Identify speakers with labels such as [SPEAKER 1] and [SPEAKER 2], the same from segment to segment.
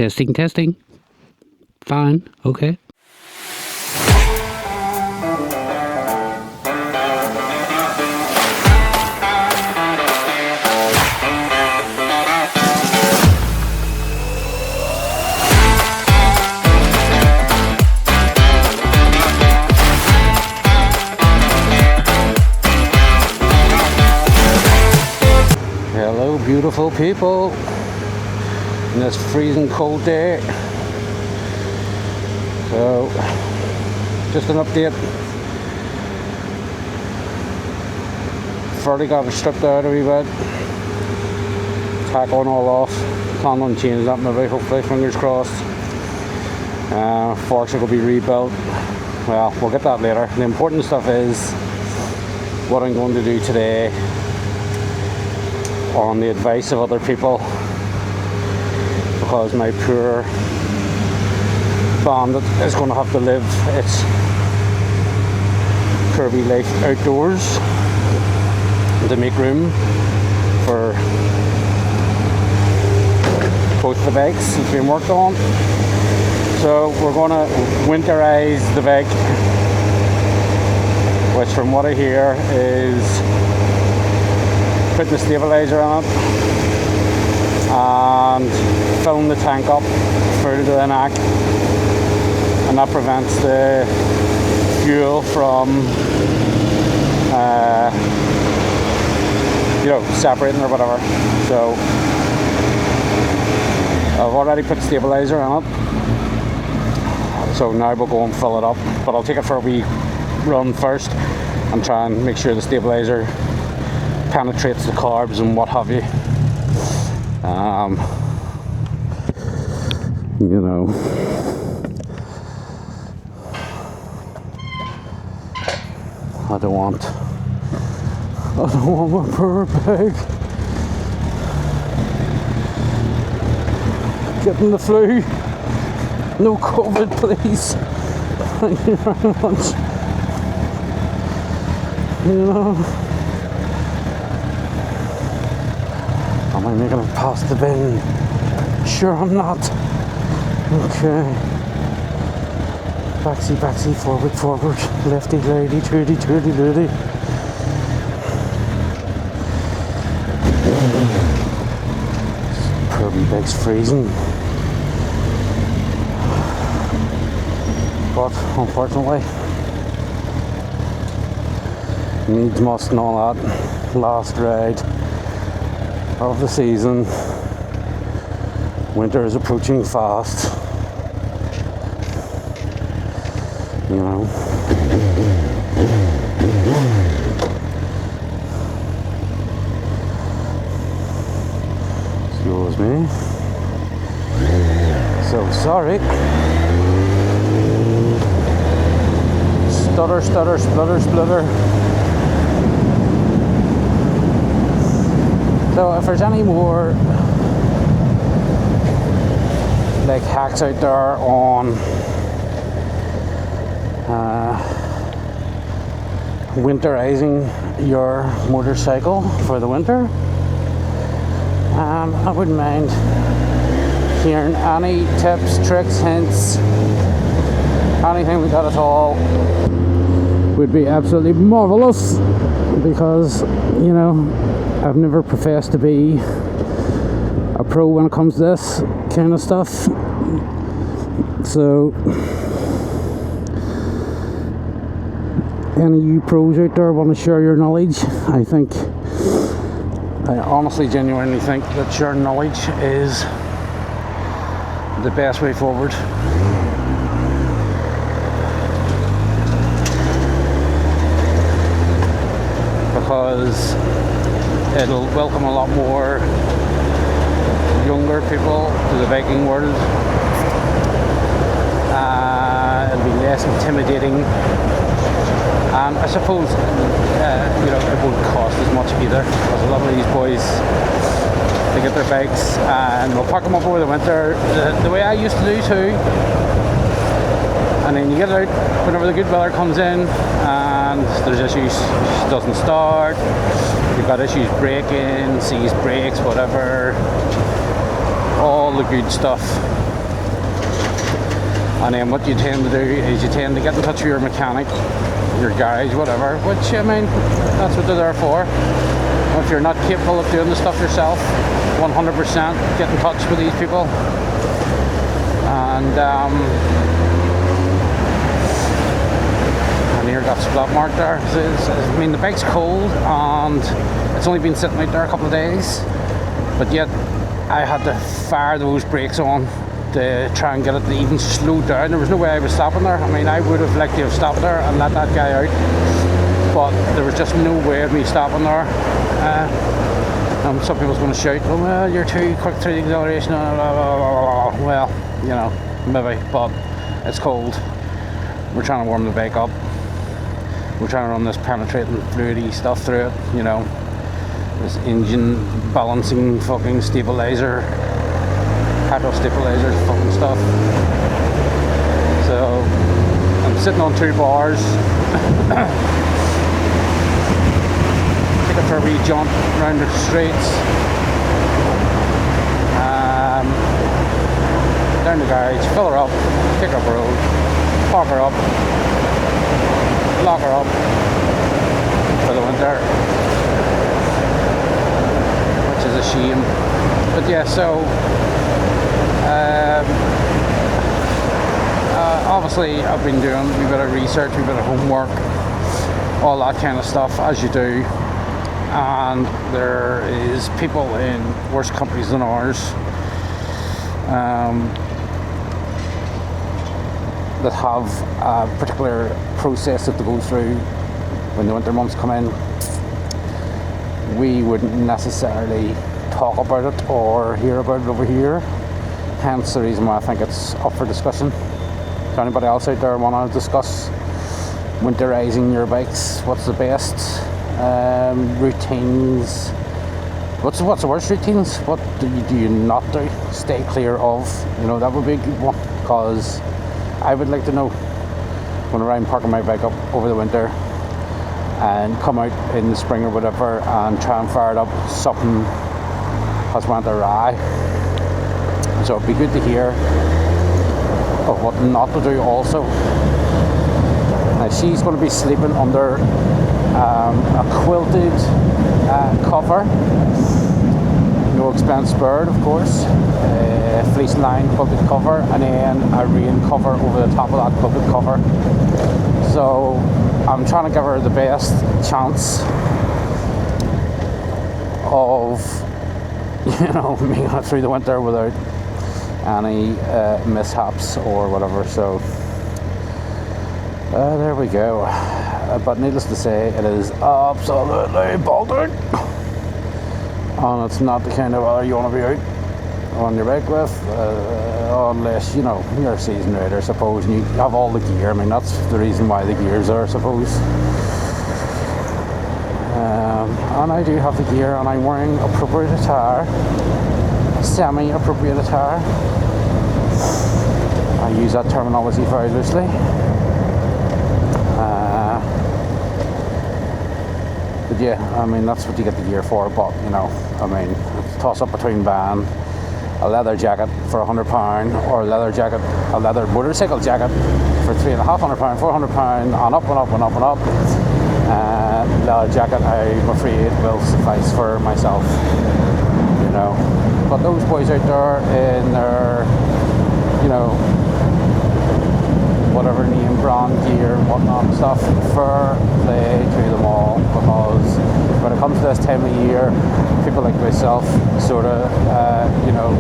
[SPEAKER 1] Testing, testing. Fine, okay.
[SPEAKER 2] Hello, beautiful people, in this freezing cold day. So, just an update. Fairly got it stripped out a wee bit. Tack on all off. Plan on changing that maybe, hopefully, fingers crossed. Forks will be rebuilt. Well, we'll get that later. The important stuff is what I'm going to do today, on the advice of other people, because my poor bandit is going to have to live its curvy life outdoors to make room for both the bikes that's being worked on. So we're going to winterize the bike, which from what I hear is putting the stabilizer on it and filling the tank up through to the neck, and that prevents the fuel from separating or whatever. So I've already put stabilizer on it, so now we'll go and fill it up, but I'll take it for a wee run first and try and make sure the stabilizer penetrates the carbs and what have you. I don't want my poor pig getting the flu. No COVID, please. Thank you very much. Am I making it past the bin? Sure I'm not. Okay. Backseat, forward. Lefty, lady, tooty, lady. Probably big's freezing. But unfortunately, needs must and all that. Last ride of the season. Winter is approaching fast. Excuse me. So sorry. Stutter, splutter. So if there's any more like hacks out there on winterizing your motorcycle for the winter, I wouldn't mind hearing any tips, tricks, hints, anything like that at all. Would be absolutely marvelous, because I've never professed to be a pro when it comes to this kind of stuff. So any of you pros out there want to share your knowledge, I honestly genuinely think that sharing knowledge is the best way forward. Because it'll welcome a lot more younger people to the biking world. It'll be less intimidating, and I suppose it won't cost as much either, because a lot of these boys, they get their bikes and they'll park them up over the winter the way I used to do too, and then you get out whenever the good weather comes in and there's issues, it doesn't start, you've got issues braking, seized brakes, whatever, all the good stuff And then what you tend to do is you tend to get in touch with your mechanic, your garage, whatever, which, I mean, that's what they're there for. If you're not capable of doing the stuff yourself, 100% get in touch with these people. And here got splat mark there. I mean, the bike's cold and it's only been sitting out there a couple of days, but yet I had to fire those brakes on to try and get it to even slow down. There was no way I was stopping there. I mean, I would have liked to have stopped there and let that guy out, but there was just no way of me stopping there. Some people's going to shout, oh, well, you're too quick through the acceleration, blah, blah, blah, blah. Well, you know, maybe, but it's cold. We're trying to warm the bike up. We're trying to run this penetrating fluidy stuff through it, you know, this engine balancing fucking stabilizer, pedal stabilizer fucking stuff. So I'm sitting on 2 bars. Take it for a wee jaunt around the streets, down the garage, fill her up, take her up the road, park her up, lock her up for the winter, which is a shame. But yeah, so obviously I've been doing a bit of research, a bit of homework, all that kind of stuff, as you do. And there is people in worse companies than ours that have a particular process that they go through when the winter months come in. We wouldn't necessarily talk about it or hear about it over here, hence the reason why I think it's up for discussion. If anybody else out there want to discuss winterizing your bikes, what's the best routines, what's the worst routines, what do you not do, stay clear of, you know, that would be a good one, because I would like to know whenever I'm parking my bike up over the winter and come out in the spring or whatever and try and fire it up, something has went awry. So it'd be good to hear of what not to do also. Now she's going to be sleeping under a quilted cover, no expense spared, of course, fleece lined quilted cover, and then a rain cover over the top of that quilted cover. So I'm trying to give her the best chance of, you know, making it through the winter without any mishaps or whatever. So there we go. But needless to say, it is absolutely bolting, and it's not the kind of weather you want to be out on your bike with, unless, you know, you're a seasoned rider, I suppose, and you have all the gear. I mean, that's the reason why the gear's there, I suppose. And I do have the gear, and I'm wearing appropriate attire, semi-appropriate attire. I use that terminology very loosely. But yeah, I mean, that's what you get the gear for. But, you know, I mean, it's a toss up between buying a leather jacket for £100 or a leather motorcycle jacket for £350, £400, and up and up and up and up. Leather jacket, I'm afraid, will suffice for myself, you know. But those boys out there in their, you know, whatever name brand gear and whatnot and stuff, fair play to them all, because when it comes to this time of year, people like myself sort of, you know,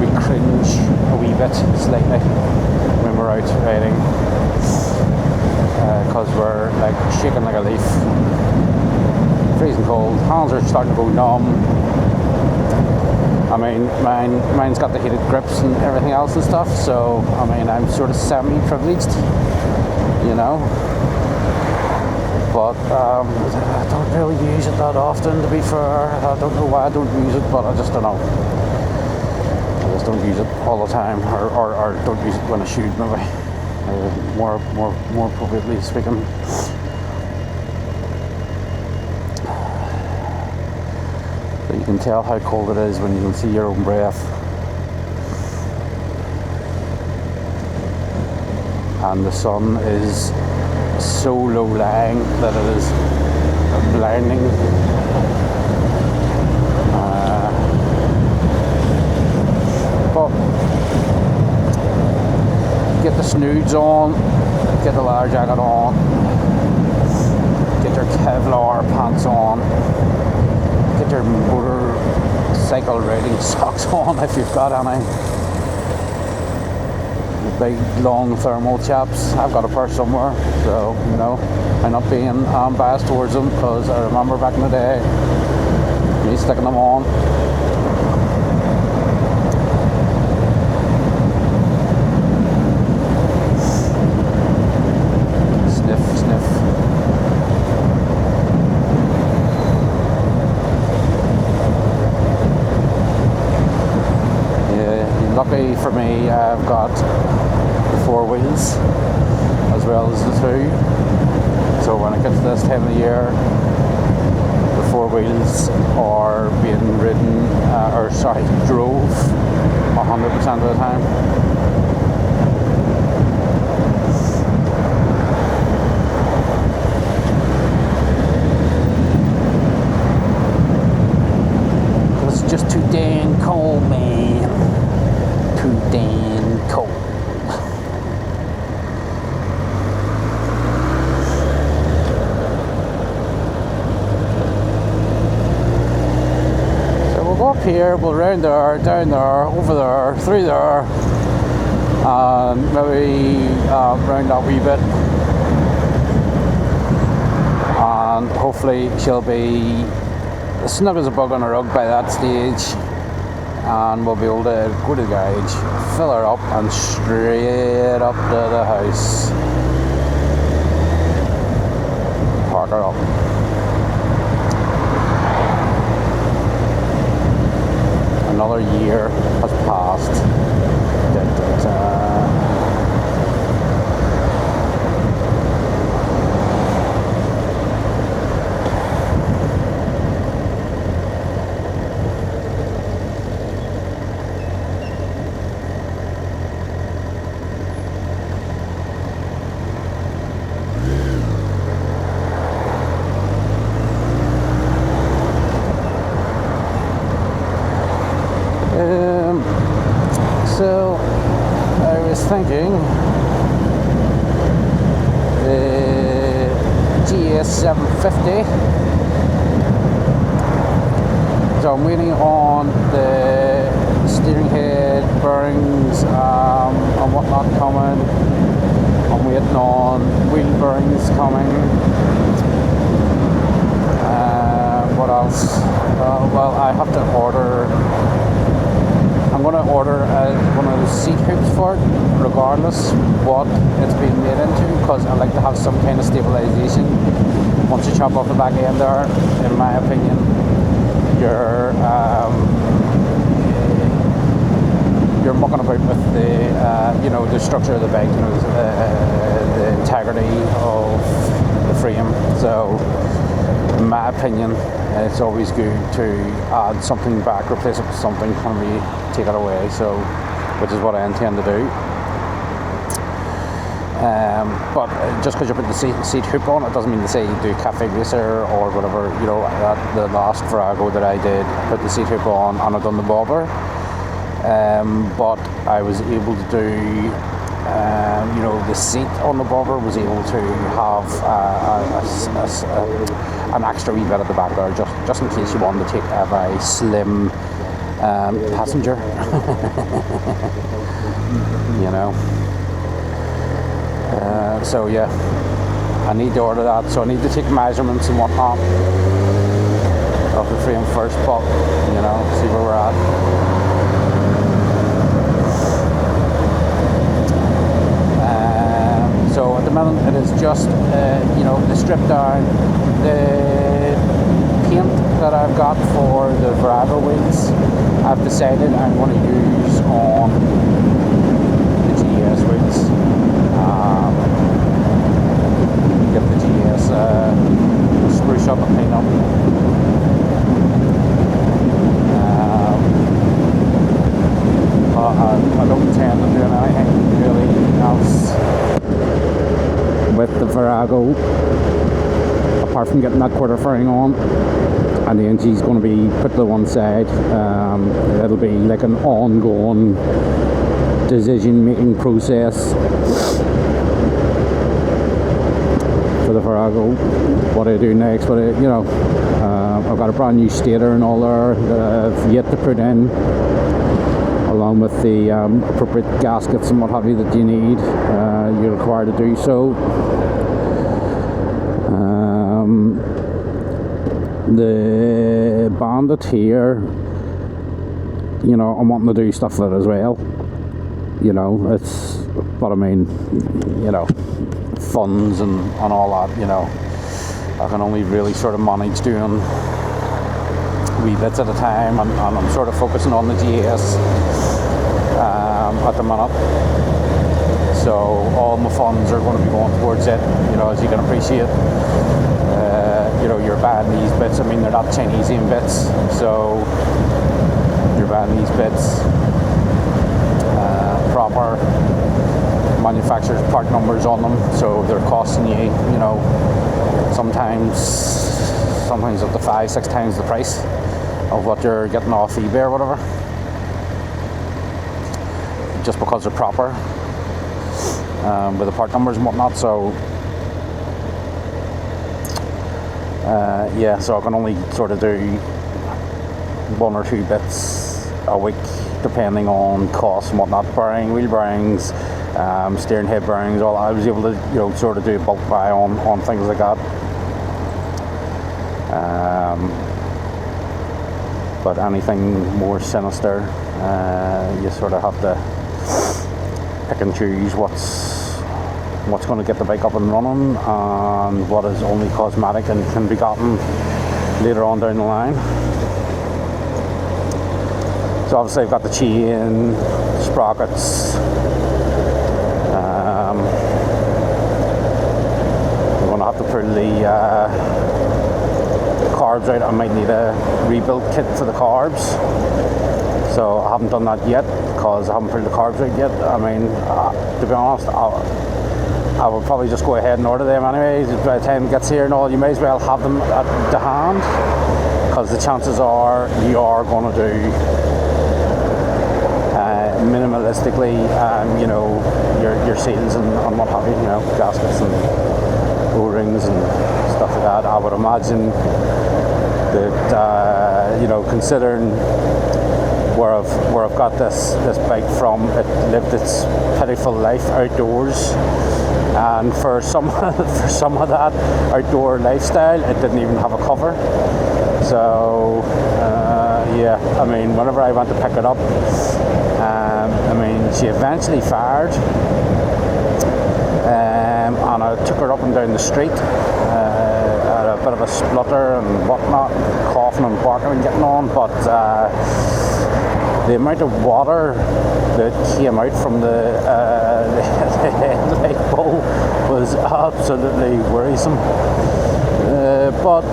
[SPEAKER 2] we cringe a wee bit slightly when we're out riding, because we're like shaking like a leaf, freezing cold, hands are starting to go numb. I mean, mine's got the heated grips and everything else and stuff, so I mean, I'm sort of semi-privileged, you know. But I don't really use it that often, to be fair. I don't know why I don't use it, but I just don't know. I just don't use it all the time, or don't use it when I shoot, maybe. More appropriately speaking. But you can tell how cold it is when you can see your own breath. and the sun is so low lying that it is blinding. But get the snoods on, get the leather jacket on, get your Kevlar pants on, get your motorcycle riding socks on if you've got any. The big long thermal chaps, I've got a pair somewhere, so you know, I'm not being biased towards them, because I remember back in the day me sticking them on. Lucky for me, I've got the 4 wheels as well as the 2. So when it gets to this time of the year, the 4 wheels are being ridden, drove 100% of the time. It's just too dang cold, man. Too dang cold. So we'll go up here, we'll round there, down there, over there, through there, and maybe round that wee bit, and hopefully she'll be as snug as a bug on a rug by that stage, and we'll be able to go to the garage, fill her up, and straight up to the house, park her up. Another year has passed. So I was thinking the GS 750. So I'm waiting on the steering head bearings and whatnot coming. I'm waiting on wheel bearings coming. What else? Well, I have to order. I'm going to order one of the seat hoops for it, regardless what it's being made into, because I like to have some kind of stabilization. Once you chop off the back end there, in my opinion, you're mucking about with the you know, the structure of the bike, you know, the integrity of the frame. So in my opinion, it's always good to add something back, replace it with something, can we take it away, so which is what I intend to do. But just because you put the seat hoop on, it doesn't mean to say you do cafe racer or whatever. You know, the last Virago that I did, put the seat hoop on and I done the bobber. But I was able to do, you know, the seat on the bobber was able to have an extra wee bit at the back there, just in case you wanted to take a very slim passenger. You know. So yeah, I need to order that. So I need to take measurements and whatnot of the frame first, but you know, see where we're at. So at the moment it is just, you know, the strip down, the paint that I've got for the Virago wheels, I've decided I'm going to use on the GS wheels. Give the GS spruce up and clean up. I don't intend on doing anything really else. Virago, apart from getting that quarter fairing on, and the engine's going to be put to one side. It'll be like an ongoing decision making process for the Virago. What I do next, but I've got a brand new stator and all there that I've yet to put in, along with the appropriate gaskets and what have you that you need. You're required to do so. The Bandit here, I'm wanting to do stuff with it as well. But I mean, funds and all that, I can only really sort of manage doing wee bits at a time, and I'm sort of focusing on the GS at the minute. So all my funds are going to be going towards it, as you can appreciate. You're buying these bits, I mean, they're not Chinesian bits, so you're buying these bits, proper manufacturer's part numbers on them, so they're costing you, sometimes up to 5-6 times the price of what you're getting off eBay or whatever, just because they're proper with the part numbers and whatnot. So so I can only sort of do 1 or 2 bits a week depending on cost and whatnot. Wheel bearings, steering head bearings, all. I was able to sort of do a bulk buy on things like that. But anything more sinister, you sort of have to pick and choose what's going to get the bike up and running, and what is only cosmetic and can be gotten later on down the line. So obviously I've got the chain, sprockets. I'm going to have to pull the carbs out. I might need a rebuild kit for the carbs. So I haven't done that yet because I haven't pulled the carbs out yet. I mean, to be honest, I will probably just go ahead and order them anyways. By the time it gets here and all, you may as well have them at the hand, because the chances are you are going to do minimalistically, your seals and what have you, gaskets and O-rings and stuff like that. I would imagine that considering where I've got this bike from, it lived its pitiful life outdoors, and for some of that outdoor lifestyle, it didn't even have a cover. So I mean, whenever I went to pick it up, I mean, she eventually fired, and I took her up and down the street, had a bit of a splutter and whatnot, coughing and barking and getting on, but the amount of water that came out from the headlight bowl was absolutely worrisome. But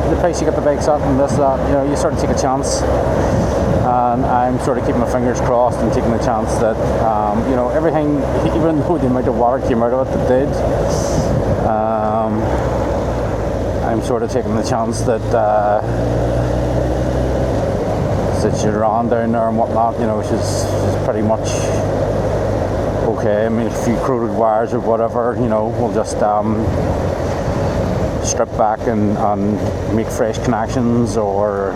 [SPEAKER 2] the place you get the bikes at and this, that, you sort of take a chance, and I'm sort of keeping my fingers crossed and taking the chance that everything, even though the amount of water came out of it that did, I'm sort of taking the chance that you're on down there and whatnot, she's pretty much okay. I mean, a few corroded wires or whatever, we'll just strip back and make fresh connections, or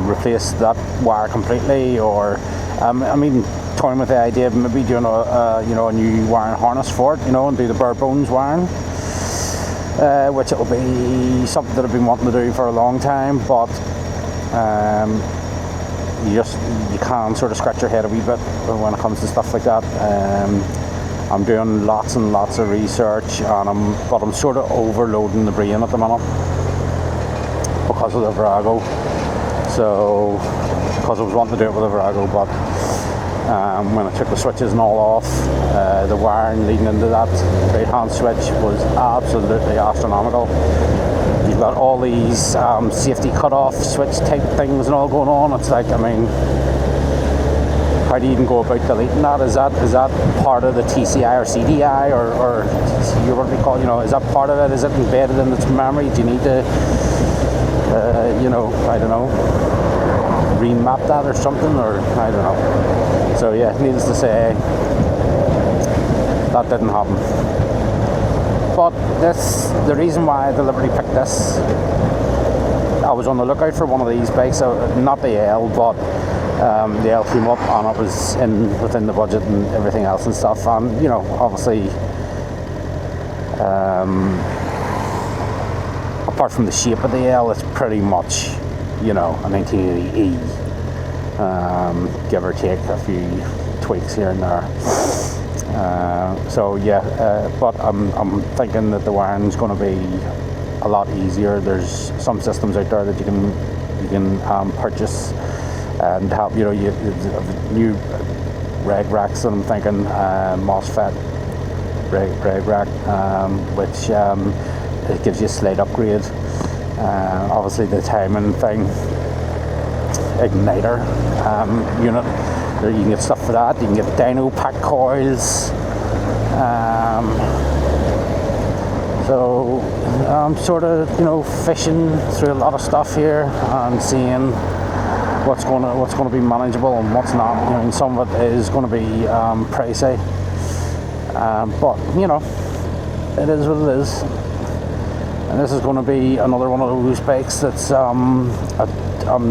[SPEAKER 2] replace that wire completely, or I'm even toying with the idea of maybe doing a new wiring harness for it, and do the bare bones wiring, which it'll be something that I've been wanting to do for a long time, but you can sort of scratch your head a wee bit when it comes to stuff like that. I'm doing lots and lots of research, and I'm sort of overloading the brain at the minute because of the Virago. So, because I was wanting to do it with the Virago, but when I took the switches and all off, the wiring leading into that right hand switch was absolutely astronomical. You've got all these safety cut-off switch type things and all going on. It's like, I mean, how do you even go about deleting that? Is that part of the TCI or CDI or what do we call it? You know, is that part of it? Is it embedded in its memory? Do you need to, you know, I don't know, remap that or something, or I don't know. So yeah, needless to say, that didn't happen. But the reason why I deliberately picked this, I was on the lookout for one of these bikes, not the L, but the L came up and it was within the budget and everything else and stuff. And you know, obviously, apart from the shape of the L, it's pretty much, you know, a 1980E, give or take a few tweaks here and there. So yeah, but I'm thinking that the wiring's going to be a lot easier. There's some systems out there that you can purchase and help. You know, you new reg racks that I'm thinking, MOSFET reg rack, which it gives you a slight upgrade. Obviously the timing thing, igniter unit. You can get stuff for that. You can get dyno pack coils. So I'm sort of, you know, fishing through a lot of stuff here and seeing what's going to be manageable and what's not. I mean, some of it is going to be pricey, but you know, it is what it is. And this is going to be another one of those bikes that's I'm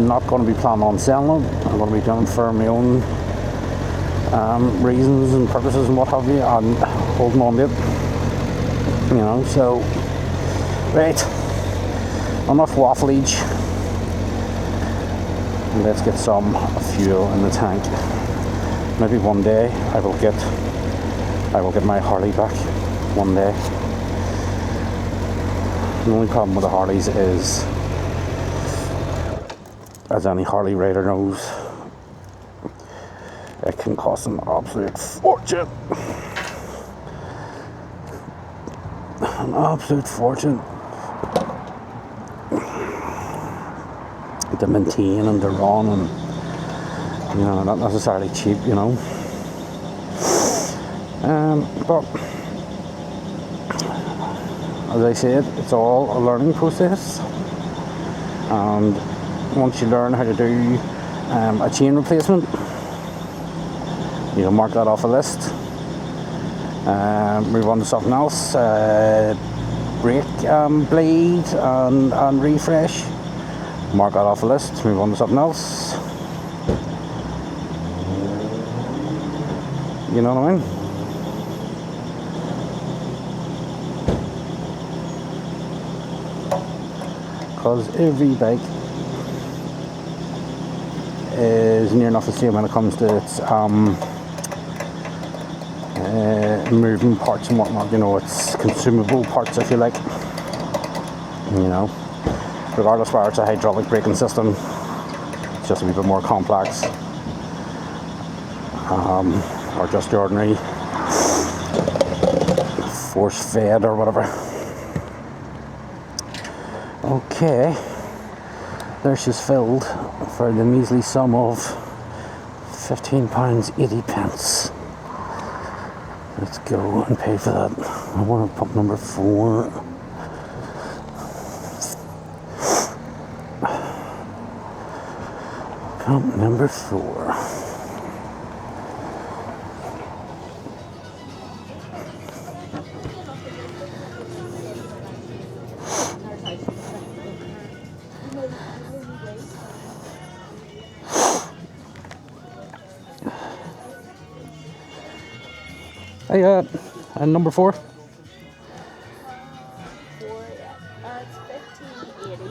[SPEAKER 2] not going to be planning on selling it. I'm going to be doing it for my own reasons and purposes and what have you, and holding on to it, you know. So right, enough waffleage, let's get some fuel in the tank. Maybe one day I will get my Harley back one day. The only problem with the Harleys is, as any Harley rider knows, it can cost an absolute fortune. An absolute fortune to maintain and to run, and you know, not necessarily cheap, you know. But as I said, it's all a learning process, and once you learn how to do a chain replacement, you can mark that off a list, move on to something else, brake blade and refresh, mark that off a list, move on to something else. You know what I mean? Because every bike is near enough the same when it comes to its moving parts and whatnot. You know, it's consumable parts, if you like. You know, regardless whether it's a hydraulic braking system, it's just a wee bit more complex, or just the ordinary force fed or whatever. Okay, there she's filled for the measly sum of £15.80. Let's go and pay for that. I want to pump number 4. Pump number 4. Hey, and number 4.
[SPEAKER 3] It's 15.80.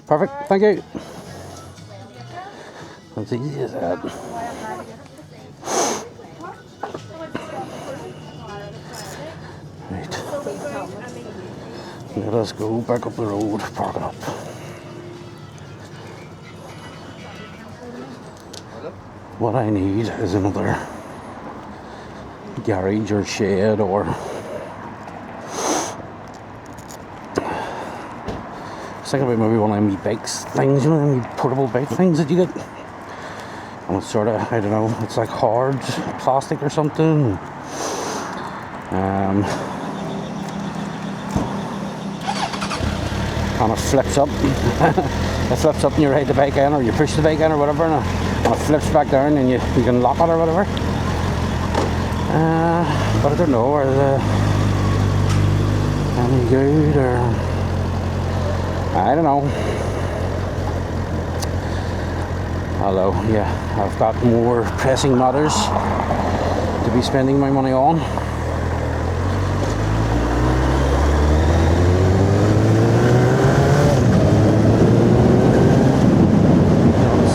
[SPEAKER 1] Perfect, thank you. As easy as that. Right. Let us go back up the road, park it up. What I need is another garage or shed or thinking about maybe one of them wee bikes things, you know, them wee portable bike things that you get. And it's sort of, I don't know, it's like hard plastic or something. And it flips up. It flips up and you ride the bike in, or you push the bike in or whatever, and it flips back down and you can lock it or whatever. But I don't know, are they any good, or I don't know. Although, yeah, I've got more pressing matters to be spending my money on.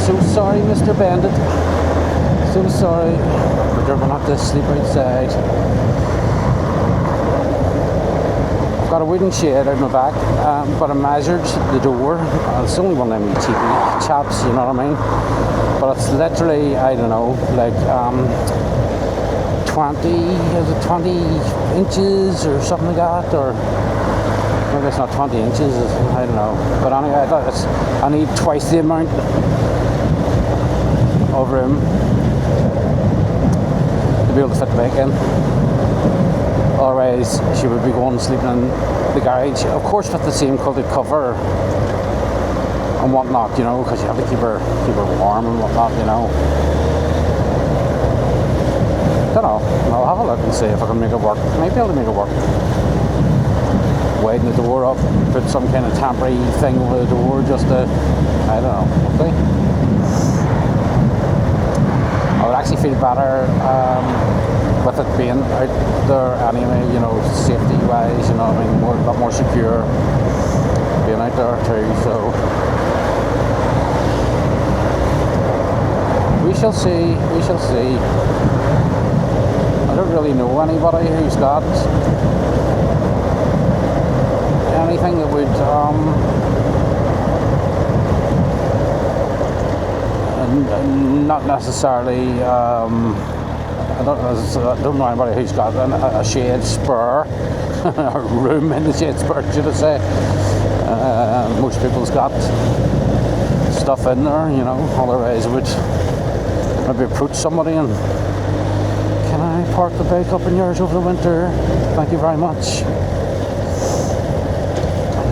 [SPEAKER 1] So sorry, Mr. Bandit. So sorry, but you're gonna have to sleep outside. I've got a wooden shed out my back, but I measured the door. It's only one of them cheap chaps, you know what I mean? But it's literally, I don't know, like 20 inches or something like that, or maybe it's not 20 inches, I don't know. But anyway, I thought I need twice the amount of room to be able to fit the bike in. Otherwise, she would be going sleeping in the garage, of course with the same quilted cover and whatnot, you know, because you have to keep her warm and whatnot, you know. Don't know. I'll have a look and see if I can make it work. Might be able to make it work. Widen the door up, put some kind of temporary thing over the door, just to, I don't know. Okay. I would actually feel better with it being out there anyway, you know, safety wise, you know, I mean, a lot more secure being out there too, so we shall see. I don't really know anybody who's got anything that would not necessarily I don't know anybody who's got a shed spur or room in the shed spur, should I say. Most people's got stuff in there, you know, otherwise I would maybe approach somebody and, can I park the bike up in yours over the winter? Thank you very much.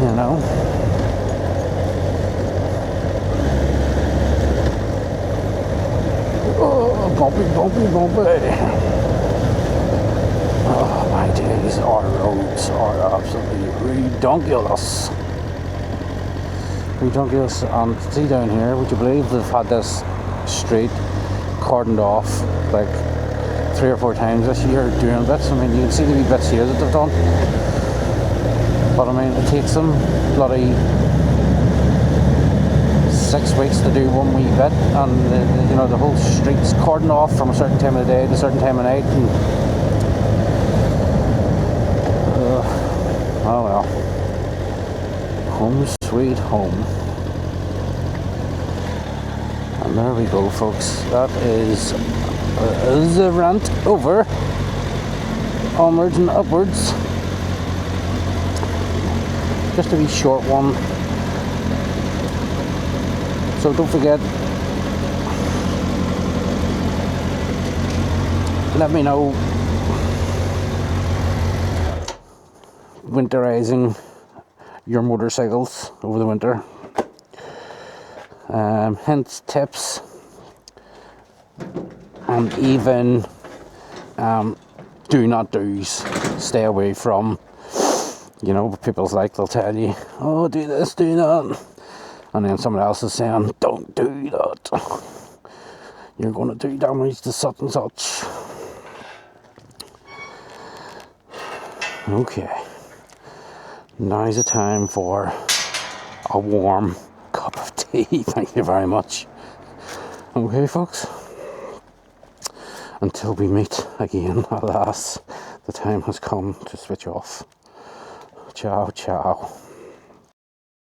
[SPEAKER 1] You know. Oh, bumpy. Oh, my days, our roads are absolutely redonkulous. And see down here, would you believe they've had this street cordoned off like 3 or 4 times this year doing bits. I mean, you can see the wee bits here that they've done. But I mean, it takes them bloody 6 weeks to do one wee bit, and you know, the whole street's cordoned off from a certain time of the day to a certain time of night, and oh well, home sweet home. And there we go, folks. That is the rant over. Onwards and upwards. Just a wee short one. So don't forget, let me know winterizing your motorcycles over the winter. Hints, tips, and even do not do's. Stay away from, you know, people's like, they'll tell you, oh, do this, do that, and then someone else is saying, don't do that, you're going to do damage to such and such. Okay, now's the time for a warm cup of tea. Thank you very much. Okay, folks, until we meet again, alas, the time has come to switch off. Ciao, ciao.